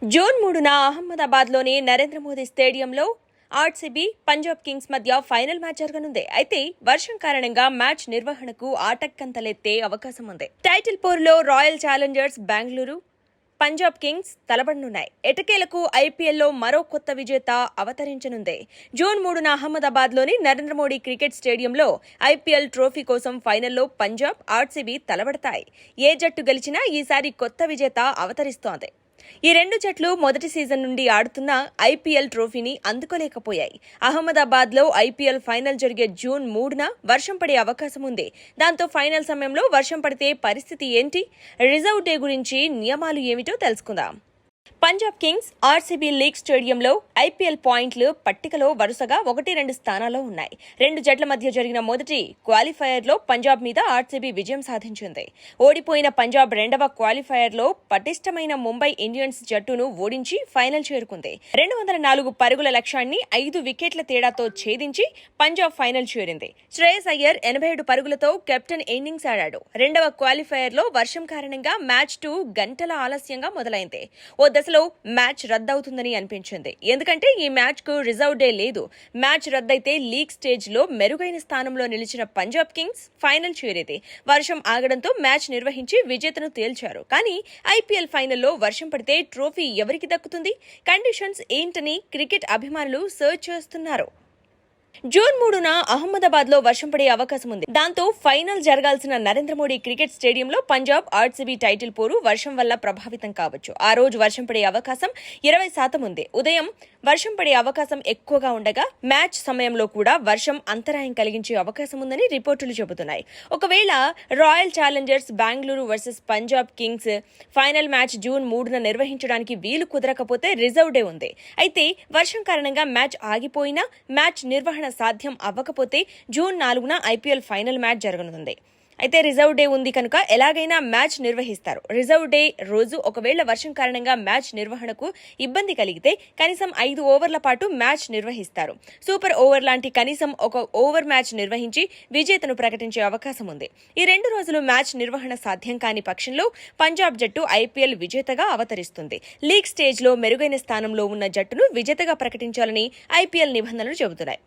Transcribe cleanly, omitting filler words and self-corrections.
June 3న అహ్మదాబాద్లోని నరేంద్ర మోదీ స్టేడియంలో ఆర్సీబీ, పంజాబ్ కింగ్స్ మధ్య ఫైనల్ మ్యాచ్ జరగనుంది. అయితే వర్షం కారణంగా మ్యాచ్ నిర్వహణకు ఆటంకం అవకాశం ఉంది. టైటిల్ పోరులో Royal Challengers Bengaluru, Punjab Kings తలపడనున్నాయి. ఎటకేలకు ఐపీఎల్లో మరో కొత్త విజేత అవతరించనుంది. జూన్ 3న అహ్మదాబాద్లోని నరేంద్ర మోడీ క్రికెట్ స్టేడియంలో ఐపీఎల్ ట్రోఫీ కోసం ఫైనల్లో పంజాబ్, ఆర్సీబీ తలపడతాయి. ఏ జట్టు గెలిచినా ఈసారి కొత్త విజేత అవతరిస్తోంది. ఈ రెండు జట్లు మొదటి సీజన్ నుండి ఆడుతున్న ఐపీఎల్ ట్రోఫీని అందుకోలేకపోయాయి. అహ్మదాబాద్లో ఐపీఎల్ ఫైనల్ జరిగే జూన్ 3న వర్షం పడే అవకాశం ఉంది. దాంతో ఫైనల్ సమయంలో వర్షం పడితే పరిస్థితి ఏంటి? రిజర్వ్ డే గురించి నియమాలు ఏమిటో తెలుసుకుందాం. పంజాబ్ కింగ్స్, ఆర్సీబీ లీగ్ స్టేడియంలో ఐపీఎల్ పాయింట్లు పట్టికలో వరుసగా 1-2 స్థానాల్లో ఉన్నాయి. రెండు జట్ల మధ్య జరిగిన మొదటి క్వాలిఫైయర్లో పంజాబ్ మీద ఆర్సీబీ విజయం సాధించింది. ఓడిపోయిన పంజాబ్ రెండవ క్వాలిఫైయర్లో పటిష్టమైన ముంబై ఇండియన్స్ జట్టును ఓడించి ఫైనల్ చేరుకుంది. 204 పరుగుల లక్ష్యాన్ని 5 వికెట్ల తేడాతో ఛేదించి పంజాబ్ ఫైనల్ చేరింది. శ్రేయస్ అయ్యర్ 87 పరుగులతో కెప్టెన్ ఇన్నింగ్స్ ఆడాడు. రెండవ క్వాలిఫైయర్లో వర్షం కారణంగా మ్యాచ్ 2 గంటల ఆలస్యంగా మొదలైంది. ఓ దశలో మ్యాచ్ రద్దవుతుందని అనిపించింది. ఎందుకంటే ఈ మ్యాచ్ కు రిజర్వ్ డే లేదు. మ్యాచ్ రద్దయితే లీగ్ స్టేజ్ లో మెరుగైన స్థానంలో నిలిచిన పంజాబ్ కింగ్స్ ఫైనల్ చేరేది. వర్షం ఆగడంతో మ్యాచ్ నిర్వహించి విజేతను తేల్చారు. కానీ ఐపీఎల్ ఫైనల్లో వర్షం పడితే ట్రోఫీ ఎవరికి దక్కుతుంది? కండిషన్స్ ఏంటని క్రికెట్ అభిమానులు సర్చ్ చేస్తున్నారు. జూన్ 3న అహ్మదాబాద్ లో వర్షం పడే అవకాశం ఉంది. దాంతో ఫైనల్ జరగాల్సిన నరేంద్ర మోడీ క్రికెట్ స్టేడియంలో పంజాబ్, ఆర్సీబీ టైటిల్ పోరు వర్షం వల్ల ప్రభావితం కావచ్చు. ఆ రోజు వర్షం పడే అవకాశం 20% ఉంది. ఉదయం వర్షం పడే అవకాశం ఎక్కువగా ఉండగా మ్యాచ్ సమయంలో కూడా వర్షం అంతరాయం కలిగించే అవకాశం ఉందని రిపోర్టులు చెబుతున్నాయి. ఒకవేళ Royal Challengers Bengaluru versus Punjab Kings final match June 3న నిర్వహించడానికి వీలు కుదరకపోతే రిజర్వ్ డే ఉంది. అయితే వర్షం కారణంగా మ్యాచ్ ఆగిపోయినా మ్యాచ్ నిర్వహణ సాధ్యం అవ్వకపోతే జూన్ 4న ఐపీఎల్ ఫైనల్ మ్యాచ్ జరగనుంది. అయితే రిజర్వ్ డే ఉంది కనుక ఎలాగైనా మ్యాచ్ నిర్వహిస్తారు. రిజర్వ్ డే రోజు ఒకవేళ వర్షం కారణంగా మ్యాచ్ నిర్వహణకు ఇబ్బంది కలిగితే కనీసం 5 ఓవర్ల పాటు మ్యాచ్ నిర్వహిస్తారు. సూపర్ ఓవర్ లాంటి కనీసం ఒక ఓవర్ మ్యాచ్ నిర్వహించి విజేతను ప్రకటించే అవకాశం ఉంది. ఈ 2 రోజులు మ్యాచ్ నిర్వహణ సాధ్యం కాని పక్షంలో పంజాబ్ జట్టు ఐపీఎల్ విజేతగా అవతరిస్తుంది. లీగ్ స్టేజ్ లో మెరుగైన స్థానంలో ఉన్న జట్టును విజేతగా ప్రకటించాలని ఐపీఎల్ నిబంధనలు చెబుతున్నాయి.